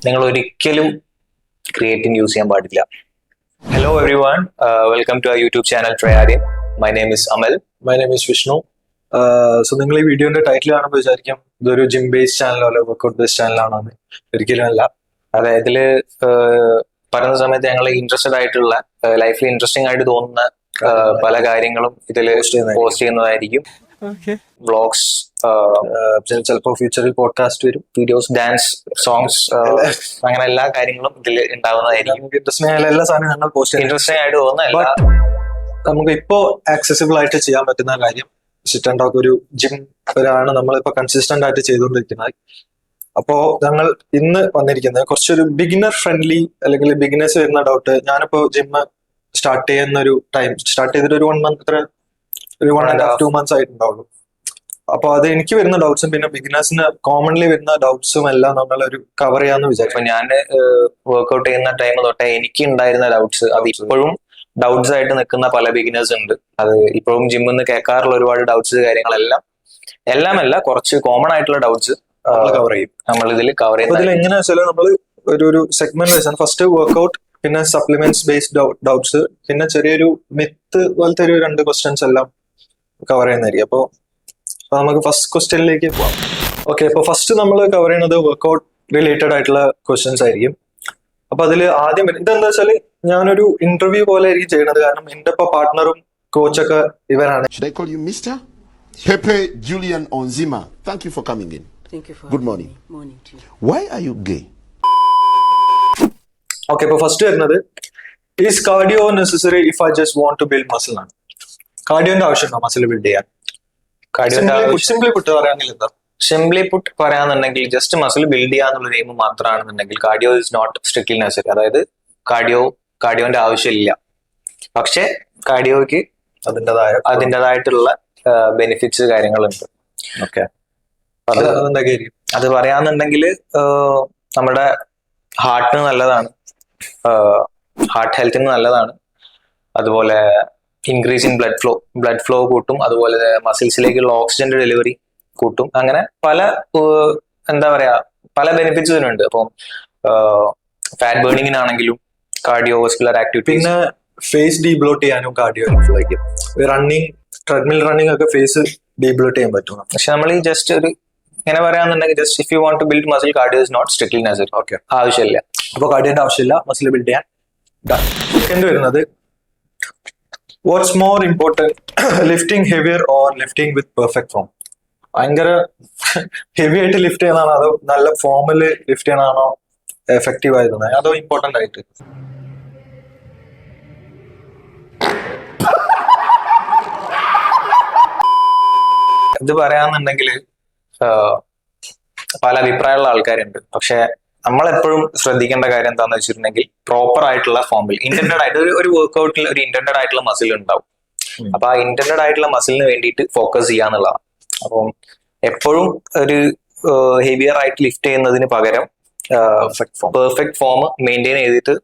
നിങ്ങൾ ഒരിക്കലും creating use ചെയ്യാൻ പാടില്ല. Hello everyone, welcome to our YouTube channel ട്രയാരിയം. My name is Amal. My name is Vishnu. So നിങ്ങൾ ഈ വീഡിയോന്റെ ടൈറ്റിൽ കാണുമ്പോൾ വിചാരിക്കും ഇതൊരു ജിം ബേസ്ഡ് ചാനലോ അല്ലെ വർക്ക്ഔട്ട് ബേസ്ഡ് ചാനലാണോ? ഒരിക്കലും അല്ല. അതായത് ഇതില് പറയുന്ന സമയത്ത് ഞങ്ങൾ ഇൻട്രസ്റ്റഡ് ആയിട്ടുള്ള ലൈഫിൽ ഇൻട്രസ്റ്റിംഗ് ആയിട്ട് തോന്നുന്ന പല കാര്യങ്ങളും ഇതിൽ പോസ്റ്റ് ചെയ്യുന്നതായിരിക്കും. വ്ളോഗ്സ്, ചിലപ്പോൾ ഫ്യൂച്ചറിൽ പോഡ്കാസ്റ്റ് വരും, വീഡിയോസ്, ഡാൻസ്, സോങ്സ്, അങ്ങനെ എല്ലാ കാര്യങ്ങളും ഇതിൽ ഉണ്ടാവുന്നതായിരിക്കും. ഇൻട്രസ്റ്റിംഗ് ആയ എല്ലാ സാധനവും ഞങ്ങൾ പോസ്റ്റ് ഇൻട്രസ്റ്റിംഗ് ആയിട്ട് തോന്നുന്ന നമുക്ക് ഇപ്പോ ആക്സസിബിൾ ആയിട്ട് ചെയ്യാൻ പറ്റുന്ന കാര്യം സിറ്റ് ആൻഡ് ടോക്ക് ഒരു ജിം ആണ് നമ്മളിപ്പോ കൺസിസ്റ്റന്റ് ആയിട്ട് ചെയ്തുകൊണ്ടിരിക്കുന്നത്. അപ്പോ ഞങ്ങൾ ഇന്ന് വന്നിരിക്കുന്നത് കുറച്ചൊരു ബിഗിനർ ഫ്രണ്ട്ലി അല്ലെങ്കിൽ ബിഗിനേഴ്സ് വരുന്ന ഡൗട്ട്. ഞാനിപ്പോ ജിം സ്റ്റാർട്ട് ചെയ്തിട്ട് ഒരു 1 month, ഒരു 1.5-2 months ആയിട്ടുണ്ടാവുള്ളൂ. അപ്പൊ അത് എനിക്ക് വരുന്ന ഡൗട്ട്സും പിന്നെ ബിഗിനേഴ്സിന് കോമൺലി വരുന്ന ഡൗട്ട്സും എല്ലാം നമ്മളൊരു കവർ ചെയ്യാന്ന് വിചാരിച്ചു. ഞാൻ വർക്ക്ഔട്ട് ചെയ്യുന്ന ടൈം തൊട്ടേ എനിക്ക് ഉണ്ടായിരുന്ന ഡൗട്ട്സ് അത് ഇപ്പോഴും ഡൗട്ട്സ് ആയിട്ട് നിൽക്കുന്ന പല ബിഗിനേഴ്സ് ഉണ്ട്. അത് ഇപ്പോഴും ജിമ്മിൽ നിന്ന് കേൾക്കാറുള്ള ഒരുപാട് ഡൗട്ട്സ് എല്ലാമല്ല കുറച്ച് കോമൺ ആയിട്ടുള്ള ഡൗട്ട്സ് കവർ ചെയ്യും. നമ്മൾ ഇതിൽ കവർ ചെയ്യും. ഇതിൽ എങ്ങനെയാ വെച്ചാൽ നമ്മൾ ഒരു സെഗ്മെന്റ് വെച്ചാൽ ഫസ്റ്റ് വർക്ക്ഔട്ട്, പിന്നെ സപ്ലിമെന്റ്സ് ബേസ്ഡ് ഡൗട്ട്സ്, പിന്നെ ചെറിയൊരു മിത്ത് പോലത്തെ ഒരു 2 ക്വസ്റ്റ്യൻസ് എല്ലാം കവർ ചെയ്യുന്നതായിരിക്കും. അപ്പൊ നമുക്ക് ഫസ്റ്റ് ക്വസ്റ്റ്യനിലേക്ക് പോവാം. ഓക്കെ, അപ്പൊ ഫസ്റ്റ് നമ്മൾ കവർ ചെയ്യുന്നത് വർക്ക്ഔട്ട് റിലേറ്റഡ് ആയിട്ടുള്ള ക്വസ്റ്റ്യൻസ് ആയിരിക്കും. അപ്പൊ അതിൽ ആദ്യം ഇതെന്താ വെച്ചാല് ഞാനൊരു ഇന്റർവ്യൂ പോലെ ആയിരിക്കും ചെയ്യുന്നത്. കാരണം എന്റെ ഇപ്പൊ പാർട്ട്ണറും കോച്ചൊക്കെ ഇവരാണ്. Should I call you Mr. Pepe Julian Onzima? Thank you for coming in. Thank you for Good morning. Morning to you. Why are you gay? Okay, ഇപ്പൊ ഫസ്റ്റ് വരുന്നത് is cardio necessary if I just want to build muscle ആണ്. കാർഡിയോന്റെ ആവശ്യമുണ്ടോ muscle build ചെയ്യാൻ? Simply put പറയാണെങ്കിൽ എന്താ? Simply put പറയാന്നുണ്ടെങ്കിൽ just muscle build ചെയ്യാന്നുള്ള എയിം മാത്രമാണെന്നുണ്ടെങ്കിൽ cardio is not strictly necessary. അതായത് കാർഡിയോന്റെ ആവശ്യമില്ല. പക്ഷെ കാർഡിയോയ്ക്ക് അതിൻ്റെതായിട്ടുള്ള ബെനിഫിറ്റ്സ് കാര്യങ്ങളുണ്ട്. ഓക്കെ, അത് പറയാന്നുണ്ടെങ്കിൽ നമ്മുടെ ഹാർട്ടിന് നല്ലതാണ്, ഹാർട്ട് ഹെൽത്തിന് നല്ലതാണ്. അതുപോലെ ഇൻക്രീസ് ഇൻ ബ്ലഡ് ഫ്ലോ കൂട്ടും. അതുപോലെ മസിൽസിലേക്കുള്ള ഓക്സിജന്റെ ഡെലിവറി കൂട്ടും. അങ്ങനെ പല പല ബെനിഫിറ്റ്സ് ഇതിനുണ്ട്. അപ്പം ഫാറ്റ് ബേണിങ്ങിനാണെങ്കിലും കാർഡിയോവാസ്കുലർ ആക്ടിവിറ്റി, പിന്നെ ഫേസ് ഡീബ്ലോട്ട് ചെയ്യാനും കാർഡിയോ ആയിരിക്കും. റണ്ണിങ്, ട്രെഡ്മിൽ റണ്ണിങ് ഒക്കെ ഫേസ് ഡീബ്ലോട്ട് ചെയ്യാൻ പറ്റും. പക്ഷെ നമ്മൾ ഈ ജസ്റ്റ് ഒരു ഇങ്ങനെ പറയാന്നുണ്ടെങ്കിൽ just if you want to build muscle, cardio is not strictly necessary. Okay, ആവശ്യമില്ല. അപ്പൊ കാർഡിയോന്റെ ആവശ്യമില്ല മസിൽ ബിൽഡ് ചെയ്യാൻ. സെക്കൻഡ് വരുന്നത് what's more important, lifting heavier or lifting with perfect form? ഭയങ്കര ഹെവി ആയിട്ട് ലിഫ്റ്റ് ചെയ്യണതാണോ അതോ നല്ല ഫോമില് ലിഫ്റ്റ് ചെയ്യണതാണോ എഫക്റ്റീവ് ആയിരുന്നത്, അതോ ഇമ്പോർട്ടന്റ് ആയിട്ട്? ഇത് പറയാന്നുണ്ടെങ്കിൽ പല അഭിപ്രായമുള്ള ആൾക്കാരുണ്ട്. പക്ഷെ നമ്മളെപ്പോഴും ശ്രദ്ധിക്കേണ്ട കാര്യം എന്താണെന്ന് വെച്ചിട്ടുണ്ടെങ്കിൽ പ്രോപ്പർ ആയിട്ടുള്ള ഫോമിൽ ഇന്റന്റഡ് ആയിട്ട് ഒരു വർക്ക്ഔട്ടിൽ ഒരു ഇന്റന്റഡ് ആയിട്ടുള്ള മസിൽ ഉണ്ടാവും. അപ്പൊ ആ ഇന്റന്റഡ് ആയിട്ടുള്ള മസിലിന് വേണ്ടിയിട്ട് ഫോക്കസ് ചെയ്യാന്നുള്ളതാണ്. അപ്പം എപ്പോഴും ഒരു ഹെവിയർ ആയിട്ട് ലിഫ്റ്റ് ചെയ്യുന്നതിന് പകരം പെർഫെക്റ്റ് ഫോം മെയിൻറ്റെയിൻ ചെയ്തിട്ട്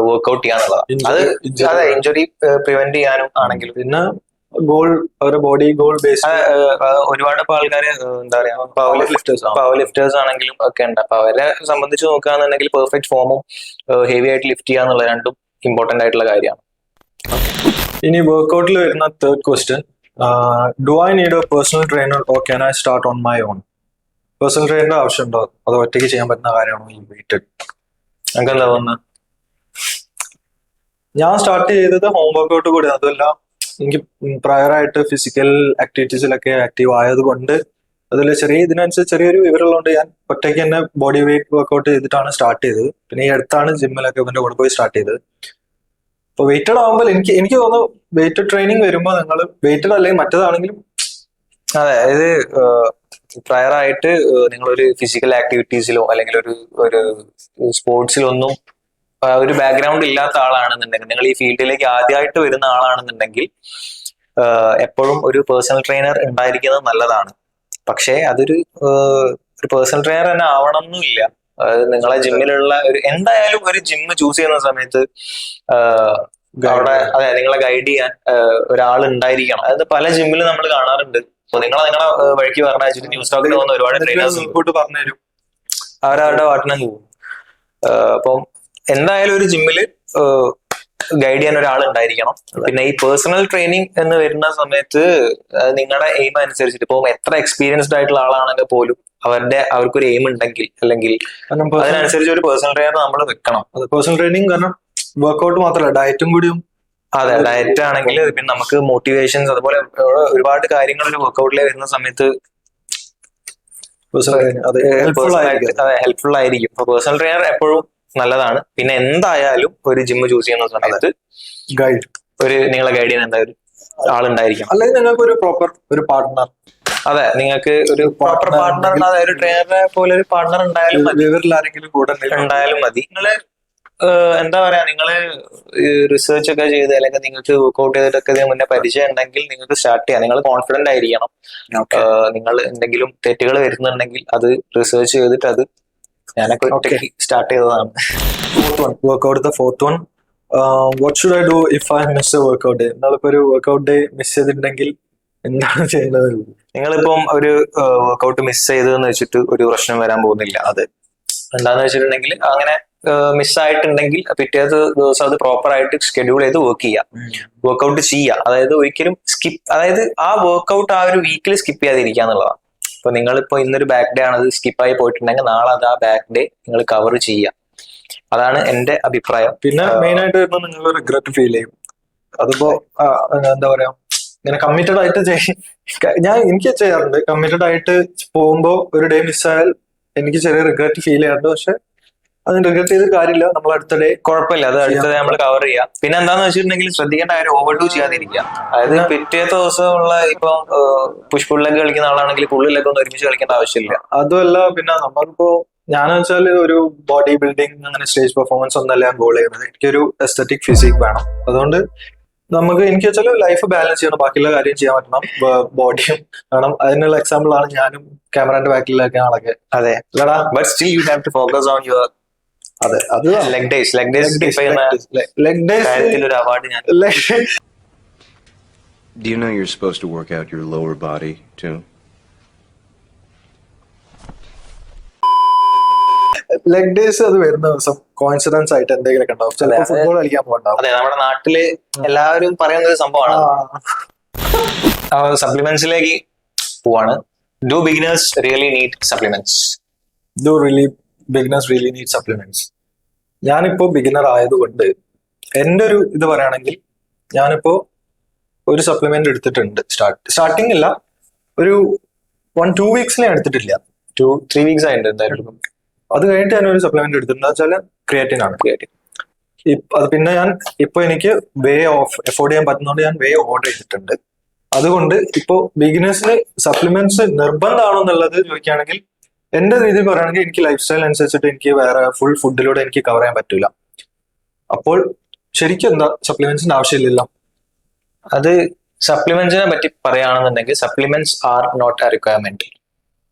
വർക്ക്ഔട്ട് ചെയ്യാന്നുള്ളതാണ്. അത് ഇഞ്ചുറി പ്രിവെന്റ് ചെയ്യാനും ആണെങ്കിലും പിന്നെ ഗോൾ, അവരുടെ ബോഡി ഗോൾ ബേസ് ഒരുപാട് ആൾക്കാര് എന്താ പറയാ പവർ ലിഫ്റ്റേഴ്സ് ആണെങ്കിലും ഒക്കെ ഉണ്ട്. അപ്പൊ അവരെ സംബന്ധിച്ച് നോക്കുകയാണെന്നുണ്ടെങ്കിൽ പെർഫെക്റ്റ് ഫോമും ഹെവി ആയിട്ട് ലിഫ്റ്റ് ചെയ്യാന്നുള്ള രണ്ടും ഇമ്പോർട്ടന്റ് ആയിട്ടുള്ള കാര്യമാണ്. ഇനി വർക്ക്ഔട്ടിൽ വരുന്ന third question, do I need a personal trainer or can I start on my own? Personal ട്രെയിനറിന്റെ ആവശ്യമുണ്ടോ അതോ ഒറ്റയ്ക്ക് ചെയ്യാൻ പറ്റുന്ന കാര്യമാണോ ഈ വെയിറ്റഡ്? നമുക്ക് എന്താ തോന്നുന്നത്? ഞാൻ സ്റ്റാർട്ട് ചെയ്തത് ഹോം വർക്ക്ഔട്ട് കൂടി. അതുമല്ല എനിക്ക് പ്രയറായിട്ട് ഫിസിക്കൽ ആക്ടിവിറ്റീസിലൊക്കെ ആക്റ്റീവ് ആയതുകൊണ്ട് അതിൽ ഇതിനനുസരിച്ച് ചെറിയൊരു വിവരമുള്ളതുകൊണ്ട് ഞാൻ ഒറ്റയ്ക്ക് തന്നെ ബോഡി വെയിറ്റ് വർക്ക്ഔട്ട് ചെയ്തിട്ടാണ് സ്റ്റാർട്ട് ചെയ്തത്. പിന്നെ ഈ അടുത്താണ് ജിമ്മിലൊക്കെ ഇവന്റെ കൂടെ പോയി സ്റ്റാർട്ട് ചെയ്തത്. അപ്പൊ വെയിറ്റഡ് ആകുമ്പോൾ എനിക്ക് തോന്നുന്നു വെയിറ്റഡ് ട്രെയിനിങ് വരുമ്പോൾ നിങ്ങൾ വെയിറ്റഡ് അല്ലെങ്കിൽ മറ്റേതാണെങ്കിലും അതായത് പ്രയറായിട്ട് നിങ്ങളൊരു ഫിസിക്കൽ ആക്ടിവിറ്റീസിലോ അല്ലെങ്കിൽ ഒരു സ്പോർട്സിലൊന്നും ഒരു ബാക്ക്ഗ്രൗണ്ട് ഇല്ലാത്ത ആളാണെന്നുണ്ടെങ്കിൽ, നിങ്ങൾ ഈ ഫീൽഡിലേക്ക് ആദ്യമായിട്ട് വരുന്ന ആളാണെന്നുണ്ടെങ്കിൽ എപ്പോഴും ഒരു പേഴ്സണൽ ട്രെയിനർ ഉണ്ടായിരിക്കുന്നത് നല്ലതാണ്. പക്ഷേ അതൊരു പേഴ്സണൽ ട്രെയിനർ തന്നെ ആവണം എന്നില്ല. നിങ്ങളെ ജിമ്മിലുള്ള എന്തായാലും ഒരു ജിമ്മ് ചൂസ് ചെയ്യുന്ന സമയത്ത് അവിടെ നിങ്ങളെ ഗൈഡ് ചെയ്യാൻ ഒരാൾ ഉണ്ടായിരിക്കണം. അതായത് പല ജിമ്മിലും നമ്മൾ കാണാറുണ്ട്. അപ്പൊ നിങ്ങളെ വഴിക്ക് പറഞ്ഞ ന്യൂസ് ടോക്കിൽ പോകുന്ന ഒരുപാട് ട്രെയിനേഴ്സ് പറഞ്ഞുതരും. അവരവരുടെ പാട്ടിനെ പോകും. അപ്പം എന്തായാലും ഒരു ജിമ്മില് ഗൈഡ് ചെയ്യാൻ ഒരാൾ ഉണ്ടായിരിക്കണം. പിന്നെ ഈ പേഴ്സണൽ ട്രെയിനിങ് എന്ന് വരുന്ന സമയത്ത് നിങ്ങളുടെ എയിം അനുസരിച്ചിട്ട് ഇപ്പൊ എത്ര എക്സ്പീരിയൻസ്ഡ് ആയിട്ടുള്ള ആളാണെങ്കിൽ പോലും അവർക്കൊരു എയിം ഉണ്ടെങ്കിൽ അല്ലെങ്കിൽ അതിനനുസരിച്ച് ഒരു പേഴ്സണൽ ട്രെയിനർ നമ്മൾ വെക്കണം. പേഴ്സണൽ ട്രെയിനിങ് കാരണം വർക്ക്ഔട്ട് മാത്രമല്ല ഡയറ്റും കൂടിയും. അതെ, ഡയറ്റ് ആണെങ്കിൽ പിന്നെ നമുക്ക് മോട്ടിവേഷൻസ് അതുപോലെ ഒരുപാട് കാര്യങ്ങൾ ഒരു വർക്ക്ഔട്ടിൽ വരുന്ന സമയത്ത് ഹെൽപ്ഫുൾ ആയിരിക്കും. അപ്പൊ പേഴ്സണൽ ട്രെയിനർ എപ്പോഴും നല്ലതാണ്. പിന്നെ എന്തായാലും ഒരു ജിം ചൂസ് ചെയ്യുന്ന സമയത്ത് ഗൈഡ് നിങ്ങളെ ഗൈഡ് ചെയ്യാൻ എന്തായാലും ആളുണ്ടായിരിക്കും. അല്ലെങ്കിൽ നിങ്ങൾക്ക് ഒരു പ്രോപ്പർ ഒരു പാർട്ട്ണർ. അതെ, നിങ്ങൾക്ക് ഒരു പ്രോപ്പർ പാർട്ട്ണർ, അതായത് ഒരു ട്രെയിനറെ പോലെ ഒരു പാർട്ട്ണർ ഉണ്ടായാലും ആരെങ്കിലും കൂടെ ഉണ്ടായാലും മതി. നിങ്ങള് എന്താ പറയാ, നിങ്ങള് റിസർച്ച് ഒക്കെ ചെയ്ത് അല്ലെങ്കിൽ നിങ്ങൾക്ക് വർക്ക്ഔട്ട് ചെയ്തിട്ടൊക്കെ ഇതിന് മുന്നേ പരിചയം ഉണ്ടെങ്കിൽ നിങ്ങൾക്ക് സ്റ്റാർട്ട് ചെയ്യാം. നിങ്ങൾ കോൺഫിഡന്റ് ആയിരിക്കണം. നിങ്ങൾ എന്തെങ്കിലും തെറ്റുകൾ വരുന്നുണ്ടെങ്കിൽ അത് റിസർച്ച് ചെയ്തിട്ട് അത് ഞാനൊക്കെ സ്റ്റാർട്ട് ചെയ്തതാണ്. Workout the fourth one. What should I do if I miss a workout day? നിങ്ങളിപ്പോ ഒരു വർക്ക്ഔട്ട് ഡേ മിസ് ചെയ്തിട്ടുണ്ടെങ്കിൽ എന്താണ് ചെയ്യേണ്ടത്? നിങ്ങളിപ്പം ഒരു വർക്ക്ഔട്ട് മിസ് ചെയ്തതെന്ന് വെച്ചിട്ട് ഒരു പ്രശ്നം വരാൻ പോകുന്നില്ല. അത് എന്താന്ന് വെച്ചിട്ടുണ്ടെങ്കിൽ അങ്ങനെ മിസ്സായിട്ടുണ്ടെങ്കിൽ പിറ്റേത് ദിവസം അത് പ്രോപ്പർ ആയിട്ട് ഷെഡ്യൂൾ ചെയ്ത് വർക്ക്ഔട്ട് ചെയ്യുക. അതായത് ഒരിക്കലും അതായത് ആ വർക്ക്ഔട്ട് ആ ഒരു വീക്കിൽ സ്കിപ്പ് ചെയ്യാതിരിക്കുക എന്നുള്ളതാണ്. ഇപ്പൊ നിങ്ങളിപ്പോ ഇന്നൊരു ബാക്ക് ഡേ ആണ്, അത് സ്കിപ്പായി പോയിട്ടുണ്ടെങ്കിൽ നാളെ അത് ആ ബാക്ക് ഡേ നിങ്ങൾ കവർ ചെയ്യുക. അതാണ് എന്റെ അഭിപ്രായം. പിന്നെ മെയിൻ ആയിട്ട് വരുമ്പോൾ നിങ്ങൾ റിഗ്രറ്റ് ഫീൽ ചെയ്യും. അതിപ്പോ എന്താ പറയാ, ഇങ്ങനെ കമ്മിറ്റഡ് ആയിട്ട് എനിക്ക് ചെയ്യാറുണ്ട്. കമ്മിറ്റഡ് ആയിട്ട് പോകുമ്പോ ഒരു ഡേ മിസ്സായാൽ എനിക്ക് ചെറിയ റിഗ്രറ്റ് ഫീൽ ചെയ്യാറുണ്ട്. പക്ഷെ അതിന് റിഗ്രറ്റ് ചെയ്ത് കാര്യമില്ല, നമ്മൾ അടുത്ത ഡേ കുഴപ്പമില്ല, അത് അടുത്ത ഡേ നമ്മൾ കവർ ചെയ്യാം. പിന്നെ എന്താന്ന് വെച്ചിട്ടുണ്ടെങ്കിൽ ശ്രദ്ധിക്കേണ്ട കാര്യം ഓവർഡു ചെയ്യാതിരിക്കുക. അതായത് പിറ്റേത്തെ ദിവസമുള്ള ഇപ്പൊ പുഷ് പുൾ ലെഗ് കളിക്കുന്ന ആളാണെങ്കിൽ പുള്ളി ലെഗ് ഒന്നും ഒരുമിച്ച് കളിക്കേണ്ട ആവശ്യമില്ല. അതുമല്ല, പിന്നെ നമുക്കിപ്പോ ഞാൻ വെച്ചാൽ ഒരു ബോഡി ബിൽഡിംഗ് അങ്ങനെ സ്റ്റേജ് പെർഫോമൻസ് ഒന്നല്ല ഞാൻ ഗോൾ ചെയ്യുന്നത്. എനിക്കൊരു എസ്തറ്റിക് ഫിസിക് വേണം. അതുകൊണ്ട് എനിക്ക് വെച്ചാൽ ലൈഫ് ബാലൻസ് ചെയ്യണം, ബാക്കിയുള്ള കാര്യം ചെയ്യാൻ പറ്റണം, ബോഡിയും വേണം. അതിനുള്ള എക്സാമ്പിൾ ആണ് ഞാനും ക്യാമറയുടെ ബാക്കിലൊക്കെ ആളൊക്കെ. അതെ, but still you have to focus on your. അതെ, അത് ലെഗ് ഡേയ്സ് ഒരു അവാർഡ് ഞാൻ. Do you know you're supposed to work out your lower body too? Leg days അത് വരുന്ന ദിവസം കോയിൻസിഡൻസ് ആയിട്ട് എന്തെങ്കിലും ഉണ്ടാവും. ചിലപ്പോൾ ഫുട്ബോൾ കളിക്കാൻ പോകണ്ടാവും. അതെ, നമ്മുടെ നാട്ടില് എല്ലാവരും പറയുന്ന ഒരു സംഭവമാണ്. സപ്ലിമെന്റ്സിലേക്ക് പോവാണ്. Do beginners really need supplements? Beginners really need supplements. ഞാനിപ്പോ ബിഗിനർ ആയതുകൊണ്ട് എന്റെ ഒരു ഇത് പറയുകയാണെങ്കിൽ ഞാനിപ്പോ ഒരു സപ്ലിമെന്റ് എടുത്തിട്ടുണ്ട്. സ്റ്റാർട്ടിങ് ഇല്ല, ഒരു 1-2 വീക്സിൽ ഞാൻ എടുത്തിട്ടില്ല. 2-3 വീക്സ് ആയിട്ടുണ്ട് എന്തായാലും. അത് കഴിഞ്ഞിട്ട് ഞാൻ ഒരു സപ്ലിമെന്റ് എടുത്തിട്ടുണ്ട്. വെച്ചാൽ ക്രിയാറ്റിൻ ആണ്. അത് പിന്നെ ഞാൻ ഇപ്പൊ എനിക്ക് വേ എഫോർഡ് ചെയ്യാൻ പറ്റുന്നതുകൊണ്ട് ഞാൻ വേ ഓർഡർ ചെയ്തിട്ടുണ്ട്. അതുകൊണ്ട് ഇപ്പോ ബിഗിനേഴ്സിന് സപ്ലിമെന്റ്സ് നിർബന്ധമാണോ എന്നുള്ളത് ചോദിക്കുകയാണെങ്കിൽ എന്റെ രീതിയിൽ പറയുകയാണെങ്കിൽ എനിക്ക് ലൈഫ് സ്റ്റൈൽ അനുസരിച്ചിട്ട് എനിക്ക് വേറെ ഫുൾ ഫുഡിലൂടെ എനിക്ക് കവർ ചെയ്യാൻ പറ്റൂല. അപ്പോൾ ശരിക്കും എന്താ സപ്ലിമെന്റ്സിന്റെ ആവശ്യമില്ലല്ലോ. അത് സപ്ലിമെന്റ്സിനെ പറ്റി പറയുകയാണെന്നുണ്ടെങ്കിൽ supplements are not a requirement.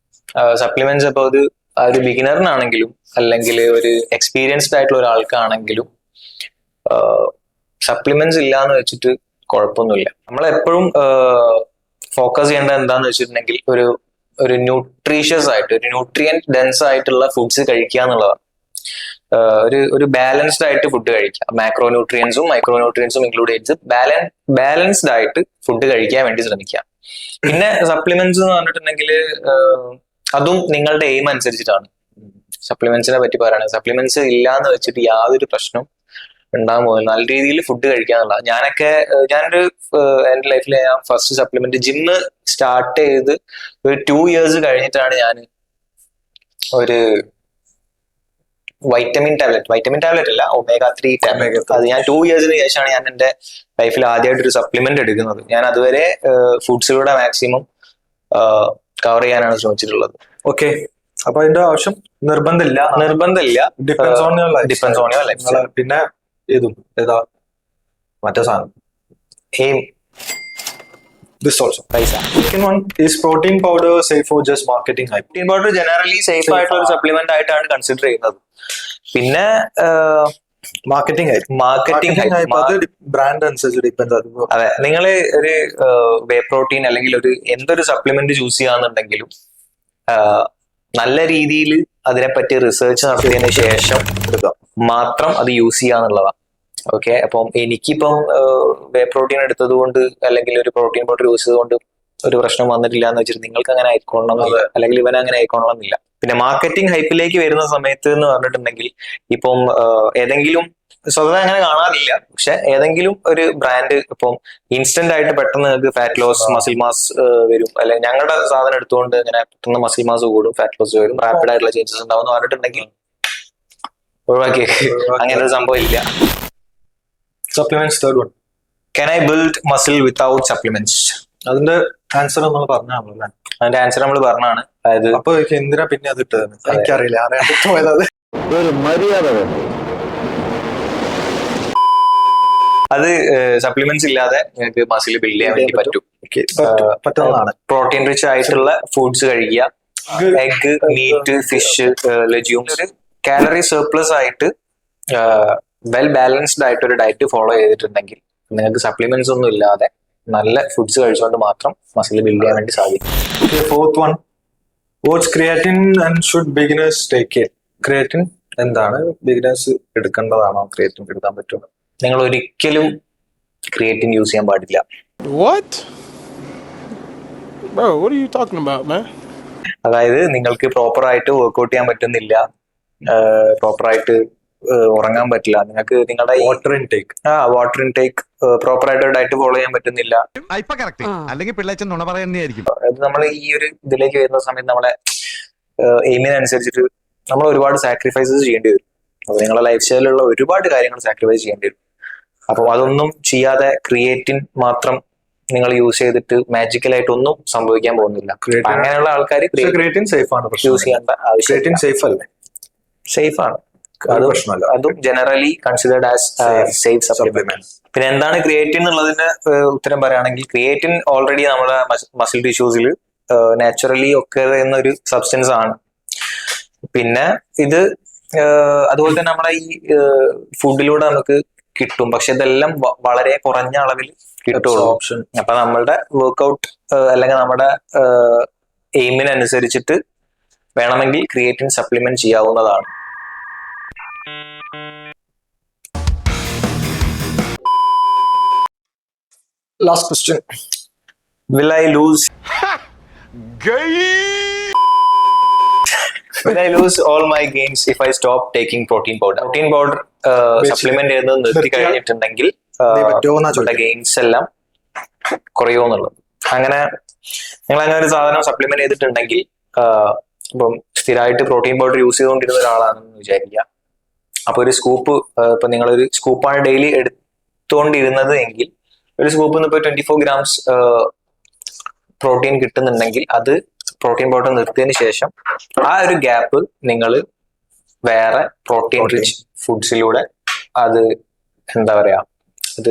Supplements ഇപ്പോൾ ഒരു ബിഗിനറിനാണെങ്കിലും അല്ലെങ്കിൽ ഒരു എക്സ്പീരിയൻസ്ഡ് ആയിട്ടുള്ള ഒരാൾക്കാണെങ്കിലും സപ്ലിമെന്റ്സ് ഇല്ലാന്ന് വെച്ചിട്ട് കുഴപ്പമൊന്നുമില്ല. നമ്മളെപ്പോഴും ഫോക്കസ് ചെയ്യേണ്ടത് എന്താന്ന് വെച്ചിട്ടുണ്ടെങ്കിൽ ഒരു ന്യൂട്രീഷ്യസ് ആയിട്ട് ഒരു ന്യൂട്രിയൻ ഡെൻസ് ആയിട്ടുള്ള ഫുഡ്സ് കഴിക്കുക എന്നുള്ളതാണ്. ഒരു ബാലൻസ്ഡ് ആയിട്ട് ഫുഡ് കഴിക്കുക. മാക്രോ ന്യൂട്രിയൻസും മൈക്രോ ന്യൂട്രിയൻസും ഇൻക്ലൂഡ് ചെയ്ത് ബാലൻസ്ഡ് ആയിട്ട് ഫുഡ് കഴിക്കാൻ വേണ്ടി ശ്രമിക്കുക. പിന്നെ സപ്ലിമെന്റ്സ് എന്ന് പറഞ്ഞിട്ടുണ്ടെങ്കിൽ അതും നിങ്ങളുടെ എയിം അനുസരിച്ചിട്ടാണ്. സപ്ലിമെന്റ്സിനെ പറ്റി പറയുകയാണെങ്കിൽ സപ്ലിമെന്റ്സ് ഇല്ലാന്ന് വെച്ചിട്ട് യാതൊരു പ്രശ്നവും ഉണ്ടാകാൻ പോകുന്നത്. നല്ല രീതിയിൽ ഫുഡ് കഴിക്കാന്നുള്ള. ഞാനൊരു എന്റെ ലൈഫിൽ ഞാൻ ഫസ്റ്റ് സപ്ലിമെന്റ് ജിമ്മ് സ്റ്റാർട്ട് ചെയ്ത് ഒരു 2 years കഴിഞ്ഞിട്ടാണ് ഞാൻ ഒരു വൈറ്റമിൻ ടാബ്ലറ്റ് അല്ല, omega-3 ടാബ്ലറ്റ്. അത് ഞാൻ 2 years ശേഷമാണ് ഞാൻ എന്റെ ലൈഫിൽ ആദ്യമായിട്ട് ഒരു സപ്ലിമെന്റ് എടുക്കുന്നത്. ഞാൻ അതുവരെ ഫുഡ്സിലൂടെ മാക്സിമം കവർ ചെയ്യാനാണ് ശ്രമിച്ചിട്ടുള്ളത്. ഓക്കെ, അപ്പൊ അതിന്റെ ആവശ്യം നിർബന്ധമില്ല. Depends on your life. പിന്നെ ഇതും ഏതാ മറ്റേ സാധനം aim. This also. Second one is protein powder safe or just marketing hype? Protein powder generally safe ആയിട്ടുള്ള ഒരു സപ്ലിമെന്റ് ആയിട്ടാണ് കൺസിഡർ ചെയ്യുന്നത്. പിന്നെ മാർക്കറ്റിംഗ് ഹൈപ്പ് അത് ബ്രാൻഡ് അനുസരിച്ച് ഡിപ്പെൻഡ്. അതെ, നിങ്ങൾ ഒരു വേ പ്രോട്ടീൻ അല്ലെങ്കിൽ എന്തൊരു സപ്ലിമെന്റ് ചൂസ് ചെയ്യാന്നുണ്ടെങ്കിലും നല്ല രീതിയിൽ അതിനെപ്പറ്റി റിസർച്ച് നടത്തിയതിന് ശേഷം മാത്രം അത് യൂസ് ചെയ്യാന്നുള്ളതാണ്. ഓക്കെ, അപ്പം എനിക്കിപ്പം വേ പ്രോട്ടീൻ എടുത്തത് കൊണ്ട് അല്ലെങ്കിൽ ഒരു പ്രോട്ടീൻ പൗഡർ യൂസ് ചെയ്തുകൊണ്ട് ഒരു പ്രശ്നം വന്നിട്ടില്ല എന്ന് വെച്ചിട്ട് നിങ്ങൾക്ക് അങ്ങനെ ആയിക്കോളണം എന്നില്ല, അല്ലെങ്കിൽ ഇവൻ അങ്ങനെ ആയിക്കോളണം എന്നില്ല. പിന്നെ മാർക്കറ്റിംഗ് ഹൈപ്പിലേക്ക് വരുന്ന സമയത്ത് എന്ന് പറഞ്ഞിട്ടുണ്ടെങ്കിൽ ഇപ്പം ഏതെങ്കിലും സ്വതവേ അങ്ങനെ കാണാറില്ല, പക്ഷെ ഏതെങ്കിലും ഒരു ബ്രാൻഡ് ഇപ്പം ഇൻസ്റ്റന്റ് ആയിട്ട് പെട്ടെന്ന് നിങ്ങൾക്ക് ഫാറ്റ് ലോസ്, മസിൽ മാസ് വരും, അല്ലെങ്കിൽ ഞങ്ങളുടെ സാധനം എടുത്തുകൊണ്ട് ഇങ്ങനെ പെട്ടെന്ന് മസിൽ മാസ് കൂടും, ഫാറ്റ് ലോസ് വരും, റാപ്പിഡ് ആയിട്ടുള്ള ചേഞ്ചസ് ഉണ്ടാവും എന്ന് പറഞ്ഞിട്ടുണ്ടെങ്കിൽ ഒഴിവാക്കി. അങ്ങനെ ഒരു സംഭവം ഇല്ല. Supplements third one, Can I build muscle without supplements? അതിന്റെ ആൻസർ നമ്മൾ പറഞ്ഞാണല്ലോ. അതിന്റെ ആൻസർ നമ്മൾ പറഞ്ഞാണ്. അതായത് അപ്പൊ എന്തിനാ പിന്നെ അത് ഇട്ടത് എനിക്കറിയില്ല, അറിയാൻ പോയത്. അത് സപ്ലിമെന്റ്സ് ഇല്ലാതെ നിങ്ങൾക്ക് മസിൽ ബിൽഡ് ചെയ്യാൻ വേണ്ടി പറ്റും. പറ്റുന്നതാണ്. പ്രോട്ടീൻ റിച്ച് ആയിട്ടുള്ള ഫുഡ്സ് കഴിക്കുക, egg, meat, fish, legumes, calorie surplus ആയിട്ട് വെൽ ബാലൻസ്ഡ് ആയിട്ട് ഒരു ഡയറ്റ് ഫോളോ ചെയ്തിട്ടുണ്ടെങ്കിൽ നിങ്ങൾക്ക് സപ്ലിമെന്റ്സ് ഒന്നും ഇല്ലാതെ നല്ല ഫുഡ്സ് കഴിച്ചുകൊണ്ട് മാത്രം മസിൽ ബിൽഡ് ചെയ്യാൻ വേണ്ടി സാധിക്കും. Fourth one, what's creatine and should beginners take it? Creatine എന്താണ്? ബിഗിനേഴ്സ് എടുക്കേണ്ടതാണോ? ക്രിയാറ്റിൻ എടുക്കാൻ പറ്റുമോ? നിങ്ങൾ ഒരിക്കലും ക്രിയേറ്റിൻ യൂസ് ചെയ്യാൻ പാടില്ല. What? Bro, what are you talking about, man? അതായത് നിങ്ങൾക്ക് പ്രോപ്പർ ആയിട്ട് വർക്ക്ഔട്ട് ചെയ്യാൻ പറ്റുന്നില്ല, പ്രോപ്പർ ആയിട്ട് ഉറങ്ങാൻ പറ്റില്ല, നിങ്ങൾക്ക് നിങ്ങളുടെ water intake water intake proper ആയിട്ട് ഡയറ്റ് ഫോളോ ചെയ്യാൻ പറ്റുന്നില്ല. അല്ലെങ്കിൽ പിള്ളേച്ചൻ നുണ പറയുന്നതായിരിക്കും. അത് നമ്മൾ ഈ ഒരു ഇതിലേക്ക് വരുന്ന സമയത്ത് നമ്മളെ എയിമിനനുസരിച്ചിട്ട് നമ്മൾ ഒരുപാട് സാക്രിഫൈസസ് ചെയ്യേണ്ടി വരും. അപ്പൊ നിങ്ങളുടെ ലൈഫ് സ്റ്റൈലിലുള്ള ഒരുപാട് കാര്യങ്ങൾ സാക്രിഫൈസ് ചെയ്യേണ്ടി വരും. അപ്പൊ അതൊന്നും ചെയ്യാതെ ക്രിയേറ്റിൻ മാത്രം നിങ്ങൾ യൂസ് ചെയ്തിട്ട് മാജിക്കലായിട്ട് ഒന്നും സംഭവിക്കാൻ പോകുന്നില്ല. അങ്ങനെയുള്ള ആൾക്കാർ ക്രിയേറ്റിൻ സേഫ് ആണ്, യൂസ് ചെയ്യേണ്ട ആവശ്യം. സേഫ് അല്ലേ? സേഫ് ആണ്, അത് പ്രശ്നമല്ല. അതും generally considered as safe supplement. പിന്നെ എന്താണ് ക്രിയേറ്റിൻ എന്നുള്ളതിന്റെ ഉത്തരം പറയുകയാണെങ്കിൽ, ക്രിയേറ്റിൻ ഓൾറെഡി നമ്മുടെ മസിൽ ടിഷ്യൂസിൽ നാച്ചുറലി ഒക്കെ എന്നൊരു സബ്സ്റ്റൻസ് ആണ്. പിന്നെ ഇത് അതുപോലെ തന്നെ നമ്മളെ ഈ ഫുഡിലൂടെ നമുക്ക് കിട്ടും, പക്ഷെ ഇതെല്ലാം വളരെ കുറഞ്ഞ അളവിൽ കിട്ടുള്ളൂ. ഓപ്ഷൻ. അപ്പൊ നമ്മളുടെ വർക്ക്ഔട്ട് അല്ലെങ്കിൽ നമ്മുടെ എയിമിനനുസരിച്ചിട്ട് വേണമെങ്കിൽ ക്രിയേറ്റിൻ സപ്ലിമെന്റ് ചെയ്യാവുന്നതാണ്. Last question, Will I lose all my gains if I stop taking protein powder? Protein powder supplement ചെയ്യുന്നത് നിർത്തി കഴിഞ്ഞിട്ടുണ്ടെങ്കിൽ ഗെയിൻസ് എല്ലാം കുറയുമെന്നുള്ളത്. അങ്ങനെ നിങ്ങൾ അങ്ങനെ ഒരു സാധനം സപ്ലിമെന്റ് ചെയ്തിട്ടുണ്ടെങ്കിൽ, ഇപ്പം സ്ഥിരമായിട്ട് പ്രോട്ടീൻ പൗഡർ യൂസ് ചെയ്തുകൊണ്ടിരുന്ന ഒരാളാണെന്ന് വിചാരിക്കുക. അപ്പൊ ഒരു സ്കൂപ്പ്, ഇപ്പൊ നിങ്ങളൊരു സ്കൂപ്പാണ് ഡെയിലി എടുത്തുകൊണ്ടിരുന്നത് എങ്കിൽ, ഒരു സ്കൂപ്പിൽ നിന്ന് ഇപ്പൊ 24 grams പ്രോട്ടീൻ കിട്ടുന്നുണ്ടെങ്കിൽ അത് പ്രോട്ടീൻ പൗഡർ നിർത്തിയതിന് ശേഷം ആ ഒരു ഗ്യാപ്പ് നിങ്ങൾ വേറെ പ്രോട്ടീൻ റിച്ച് ഫുഡ്സിലൂടെ അത് എന്താ പറയാ, അത്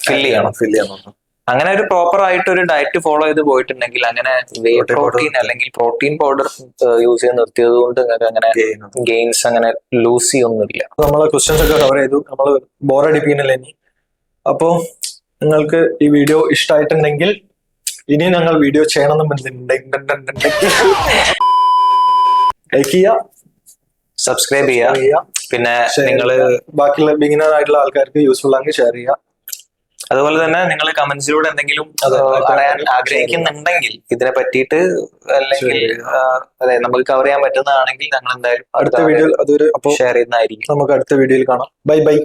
ഫില്ല് ചെയ്യണം. അങ്ങനെ ഒരു പ്രോപ്പർ ആയിട്ട് ഒരു ഡയറ്റ് ഫോളോ ചെയ്ത് പോയിട്ടുണ്ടെങ്കിൽ, അങ്ങനെ വേ പ്രോട്ടീൻ അല്ലെങ്കിൽ പ്രോട്ടീൻ പൗഡർ യൂസ് ചെയ്ത് നിർത്തിയത് കൊണ്ട് നിങ്ങൾക്ക് അങ്ങനെ ഗെയിൻസ് അങ്ങനെ ലൂസ് ചെയ്യൊന്നുമില്ല. നമ്മളെ ക്വസ്റ്റ്യൻസ് ഒക്കെ കവർ ചെയ്തു. നമ്മൾ ബോറടിപ്പിക്കുന്നില്ല ഇനി. അപ്പോ നിങ്ങൾക്ക് ഈ വീഡിയോ ഇഷ്ടമായിട്ടുണ്ടെങ്കിൽ, ഇനി ഞങ്ങൾ വീഡിയോ ചെയ്യണമെന്നുണ്ടെങ്കിൽ ലൈക്ക് ചെയ്യുക, സബ്സ്ക്രൈബ് ചെയ്യുക. പിന്നെ നിങ്ങള് ബാക്കിയുള്ള ബിഗിനർ ആയിട്ടുള്ള ആൾക്കാർക്ക് യൂസ്ഫുൾ ആണെങ്കിൽ ഷെയർ ചെയ്യുക. അതുപോലെ തന്നെ നിങ്ങൾ കമന്റ്സിലൂടെ എന്തെങ്കിലും അറിയാൻ ആഗ്രഹിക്കുന്നുണ്ടെങ്കിൽ ഇതിനെ പറ്റിയിട്ട്, അല്ലെങ്കിൽ അതെ നമുക്ക് കവർ ചെയ്യാൻ പറ്റുന്നതാണെങ്കിൽ ഞങ്ങൾ എന്തായാലും അടുത്ത വീഡിയോയിൽ അതൊരു ഷെയർ ചെയ്യുന്നതായിരിക്കും. നമുക്ക് അടുത്ത വീഡിയോയിൽ കാണാം. Bye bye.